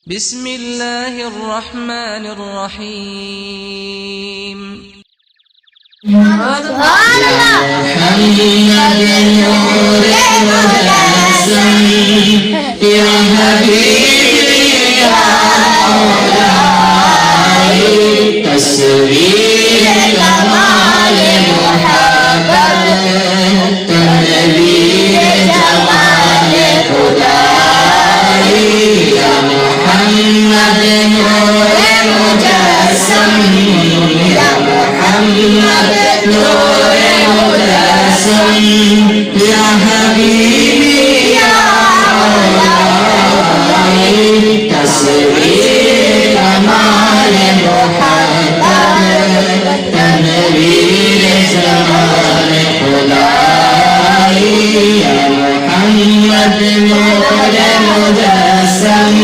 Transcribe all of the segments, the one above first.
بسم الله الرحمن الرحيم. سبحان الله. يا حبيبي يا مولاي تصوير كمال محبت تنوير جمال خدائی يا محمد نور مجسم يا محمد نور مجسم يا حبيبي يا مولاي تصوير كمال محبت تنوير جمال خدائی يا محمد نور مجسم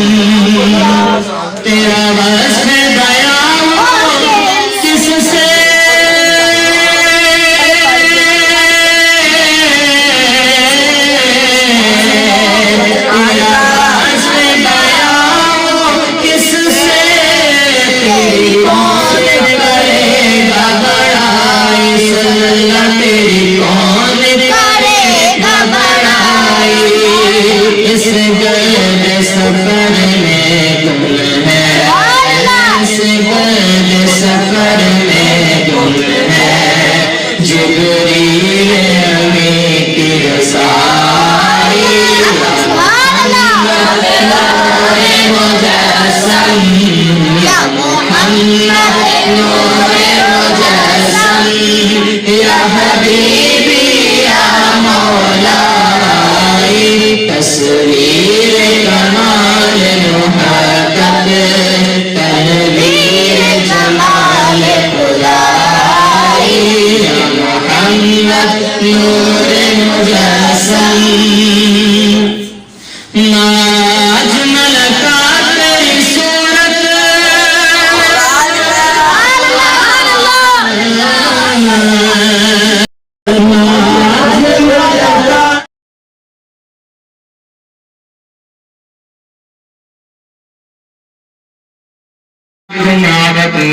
تیرا وصف بیان کس سے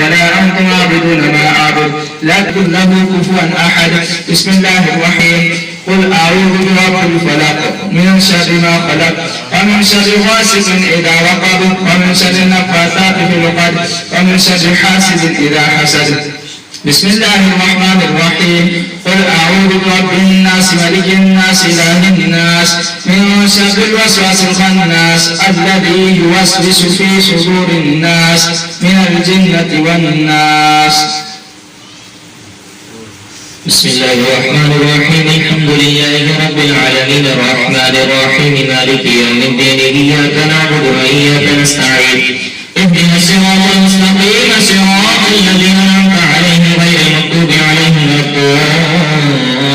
ولا أنتم عابدون ما أعبد لا تكن له كفوا أحد. بسم الله الرحيم. قل أعوذ برب الفلق من شر ما خلق ومن شر غاسق إذا وقب ومن شر النفاثات في العقد ومن شر حاسد إذا حسد. بسم الله الرحمن الرحيم. قل أعوذ برب الناس ملك الناس إله الناس من شر الوسواس الخناس الذي يوسوس في صدور الناس من الجنة والناس. بسم الله الرحمن الرحيم. الحمد لله رب العالمين الرحمن الرحيم مالك يوم الدين إياك نعبد وإياك نستعين اهدنا الصراط المستقيم صراط الذين أنعمت عليهم غير المغضوب عليهم ولا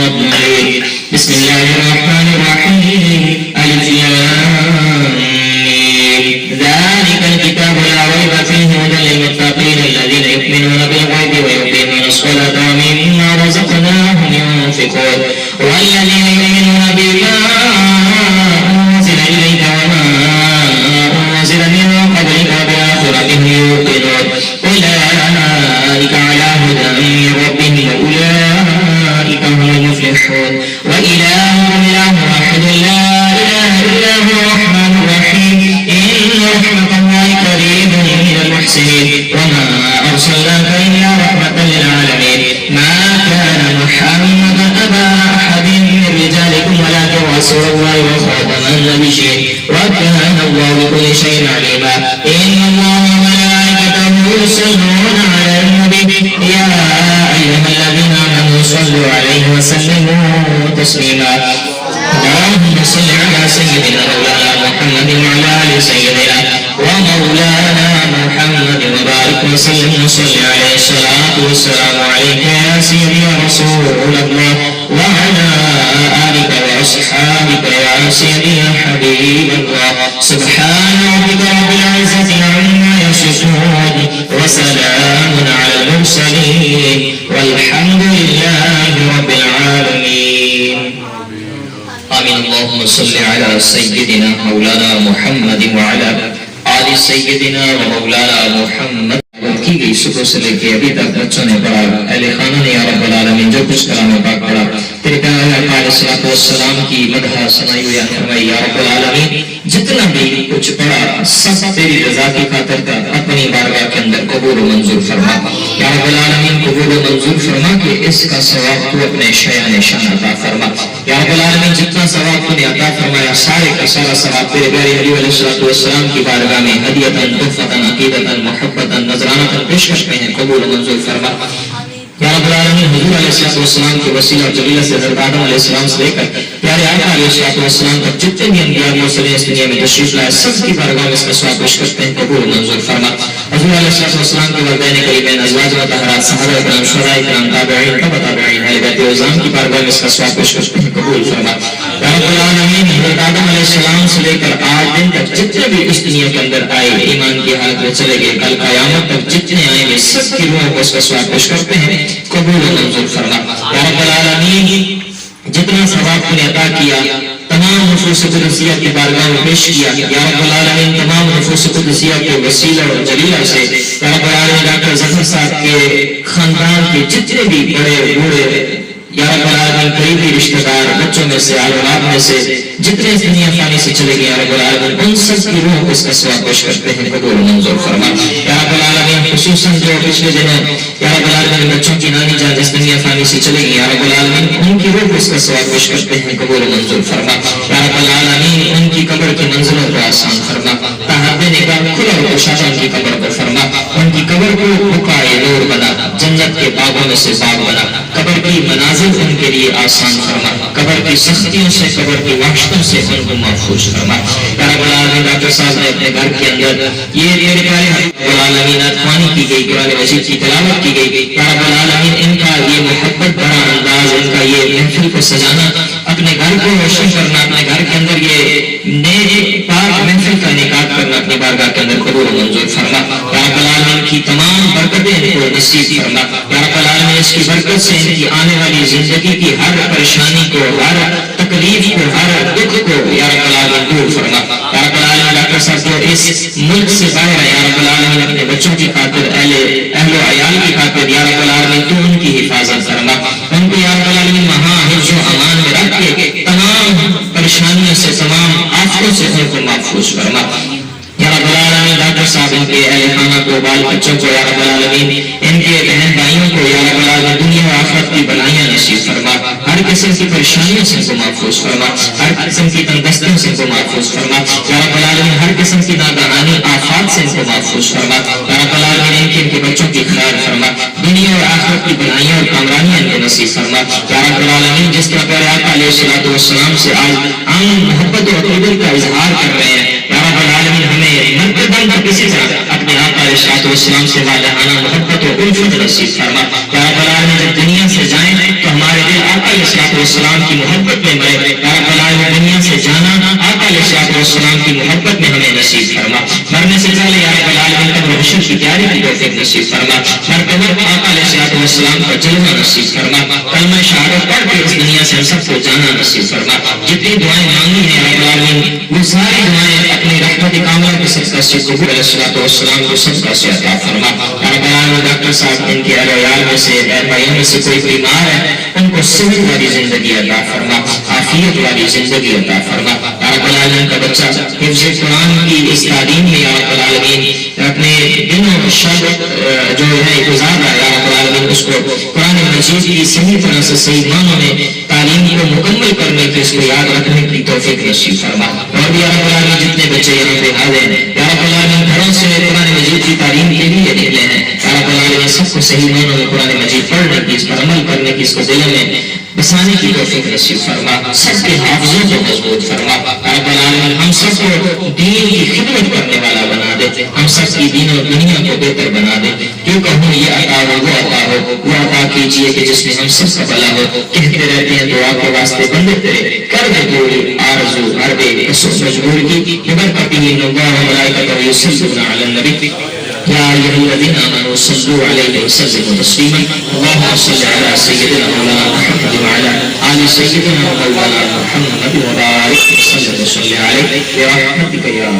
الضالين. بسم الله الرحمن الرحيم. ألف لام ميم ذلك الكتاب لا ريب فيه هدى للمتقين الذين يؤمنون بالغيب ويقيمون الصلاة ومما رزقناهم ينفقون والذين يؤمنون بما أنزل إليك وما أنزل من قبلك وبالآخرة هم يوقنون أولئك على هدى من ربهم وأولئك هم المفلحون. وإلهكم إله واحد لا إله إلا هو الرحمن الرحيم. إن رحمة الله قريب من المحسنين. وما أرسلناك إلا رحمة للعالمين. ما كان محمد أبا أحد من رجالكم ولكن رسول الله وخاتم النبيين وكان الله بكل شيء عليما. إن الله وملائكته يصلون على النبي يا أيها الذين آمنوا صلوا عليه وسلموا تسليما. اللهم صل على سيدنا مولانا محمد وعلى آل سيدنا ومولانا محمد وبارك وسلم وصل عليه. الصلاة والسلام عليك يا سيدي يا رسول الله وعلى آلك وأصحابك يا سيدي يا حبيب الله. سبحان ربك رب العزة عما يصفون وسلام على المرسلين والحمد لله رب العالمين. آمين. اللهم صل على سيدنا مولانا محمد وعلى آل سیدنا و مولانا محمد کی گئی صبح سے لے کے ابھی تک بچوں نے پڑھا، اہل خانہ نے یا رب العالمین جو کچھ کلام پاک پڑھا تیرے پیارے آقا علیہ الصلوۃ والسلام کی مدح سنائی ہوئی فرمائی یا رب العالمین جتنا بھی کچھ پڑھا سب تیری رضا کی خاطر کا اپنی بارگاہ کے اندر قبول و منظور فرما یا رب العالمین، قبول و منظور فرما کہ اس کا ثواب تو اپنے شایان شان عطا فرما یا رب العالمین، جتنا ثواب تو نے عطا فرمایا سارے کا سارا ثواب تیرے پیارے نبی علیہ الصلوۃ والسلام کی بارگاہ میں ہدیۃً تحفۃً عقیدۃً محبۃً نذرانۃً پیش کرتے ہیں، قبول و منظور فرما یا رب العالمین۔ حضور علیہ الصلوۃ والسلام کے وسیلہ اور جلیلہ سے حضرت آدم علیہ السلام سے لے کر پیارے آقا علیہ الصلوۃ والسلام تک جتنے بھی انبیاء مرسلین اس دنیا میں تشریف لائے سب کی بارگاہ میں اس کا ثواب پیش کرتے ہیں، قبول و منظور فرما۔ حضور علیہ الصلوۃ والسلام کے والدین کریمین، ازواج مطہرات، صحابہ کرام، شہداء کرام، تابعین، تبع تابعین، اہل بیت اعظام کی بارگاہ میں اس کا ثواب پیش کرتے ہیں، قبول فرما یا رب العالمین۔ حضرت آدم علیہ السلام سے لے کر آج دن تک جتنے بھی اس دنیا کے اندر آئے ایمان کی حالت میں چلے گئے، کل قیامت تک جتنے آئیں گے سب کی روحوں کو اس کا ثواب پیش کرتے ہیں، قبول و منظور فرما یا رب العالمین۔ جتنا ثواب کو نے عطا کیا تمام نفوس قدسیہ کی بارگاہ میں پیش کیا یا رب العالمین، تمام نفوس قدسیہ کے وسیلہ اور جلیلہ سے یا رب العالمین ڈاکٹر ظفر صاحب کے خاندان کے جتنے بھی بڑے بوڑھے یا رب العالمین قریبی رشتہ دار بچوں میں سے اولاد میں سے جتنے اس دنیا فانی سے چلے گئے یا رب العالمین ان سب کی روح کو اس کا ثواب پیش کرتے ہیں، قبول و منظور فرما یا رب العالمین۔ خصوصاً جو پچھلے دنوں یا رب العالمین بچوں کی نانی جان اس دنیا فانی سے چلے گئی یا رب العالمین ان کی روح کو اس کا ثواب پیش کرتے ہیں، قبول و منظور فرما یا رب العالمین۔ ان کی قبر کی منزلوں کو آسان فرما، تحت نگاہ کھلا اور کشادہ ان کی قبر کو فرما، ان کی قبر کو بقائے نور بنا، جنت کے باغوں میں سے باغ بنا، قبر کی منازل ان کے لیے آسان فرما، قبر کی سختیوں سے قبر کی وحشتوں سے ان کو محفوظ فرما یا رب العالمین۔ ڈاکٹر صاحب نے اپنے گھر کے اندر یہ تیرے پیارے رب العالمین خوانی کی گئی، قرآن مجید کی تلاوت کی گئی یا رب العالمین، ان کا یہ محبت بڑا انداز، ان کا یہ محفل کو سجانا، اپنے گھر کو روشن کرنا، اپنے گھر کے اندر یہ نیک پاک محفل کا انعقاد کرنا اپنی بارگاہ کے اندر قبول و منظور فرما یا رب العالمین۔ کی تمام برکتیں ان کو نصیب فرما یا رب العالمین، اس کی برکت سے ان کی آنے والی زندگی کی ہر پریشانی کو، ہر تکلیف کو، ہر دکھ کو یا رب العالمین دور فرما یا رب العالمین۔ ڈاکٹر صاحب جو اس ملک سے باہر ہے یا رب العالمین، اپنے بچوں کی خاطر، اہل و عیال کی خاطر یا رب العالمین تو ان کی حفاظت فرما، ان کو یا رب العالمین وہاں حفظ و امان میں رکھ کے تمام پریشانیوں سے، تمام آفتوں سے ان کو محفوظ فرما یا رب العالمین۔ ڈاکٹر صاحب ان کے اہل خانہ کو، بال بچوں کو یا رب العالمین، ان کے بہن بھائیوں کو یا رب العالمین دنیا و آخرت کی بلائیاں نصیب فرما، ہر قسم کی پریشانیوں سے ان کو محفوظ فرما، ہر قسم کی تنگستیوں سے ان کو محفوظ فرما یا رب العالمین، ہر قسم کی ناگہانی آفات سے ان کو محفوظ فرما یا رب العالمین۔ ان کے بچوں کی خیر فرما، دنیا اور آخرت کی بلائیاں اور کامرانیاں ان کو نصیب فرما یا رب العالمین۔ جس طرح پیارے آقا علیہ الصلوۃ والسلام سے آج ہم محبت و عقیدت کا اظہار کر رہے ہیں یا رب العالمین، ہمیں مرتبہ کسی طرح اپنے آقا علیہ الصلوۃ والسلام سے والہانہ محبت و الفت نصیب فرما یا رب العالمین۔ جب دنیا سے جائیں تو ہمارے دل آقا علیہ الصلوۃ والسلام کی محبت میں مرے یا رب العالمین، دنیا سے جانا آقا علیہ الصلوۃ والسلام کی محبت میں ہمیں نصیب فرما، مرنے سے پہلے یا رب العالمین قبر و حشر کی تیاری کی توفیق نصیب فرما، مرتبہ آقا علیہ الصلوۃ والسلام کا جلوہ نصیب فرما، کلمہ شہادت پڑھ کے اس دنیا سے ہم سب کو جانا نصیب فرما۔ جتنی دعائیں مانگی ہیں رب العالمین وہ ساری دعائیں اپنی رحمت کاملہ کے صدقہ سے قبول علیہ الصلوۃ والسلام کو صدقہ سے عطا فرما یا رب العالمین۔ ڈاکٹر صاحب ان کے اہل و عیال میں سے، بہن بھائیوں میں سے کوئی بیمار ہے ان کو صحت والی زندگی عطا فرما، عافیت والی زندگی عطا فرما یا رب العالمین۔ کا بچہ حفظ قرآن کی اس تعلیم میں یا رب العالمین اپنے دنوں شب جو ہے گزار رہا ہے یا رب العالمین، اس کو قرآن مجید کی صحیح طرح سے صحیح معنوں میں تعلیم کو مکمل کرنے کی، اس کو یاد رکھنے کی توفیق نصیب فرما۔ اور بھی یا رب العالمین جتنے بچے یہاں پہ حاضر ہیں یا رب العالمین گھروں سے قرآن مجید کی تعلیم کے لیے نکلے ہیں یا رب العالمین، سب کو صحیح معنوں میں قرآن مجید پڑھنے کی، اس پر عمل کرنے کی، اس کو دلوں میں بسانے کی توفیق نصیب فرما، سب کے حافظوں کو مضبوط فرما یا رب العالمین۔ ہم سب کو دین کی خدمت کرنے والا بنا دے، ہم سب کی دین و دنیا کو بہتر بنا دے، جو کہوں یہ عطا ہو وہ عطا ہو، وہ عطا کیجیے کہ جس میں ہم سب کا بھلا ہو۔ کہتے رہتے ہیں دعا کے واسطے بندے تیرے کر دے پوری آرزو ہر بے قصص مجبور کی ببرکتہ اللہ و ملائکتہ یصلون علی النبی یا ایھا الذین آمنوا صلوا علیہ وسلموا تسلیما اللهم صل علی سیدنا مولانا محمد وعلی آل سیدنا مولانا محمد وبارک وسلم علیہ برحمتک یا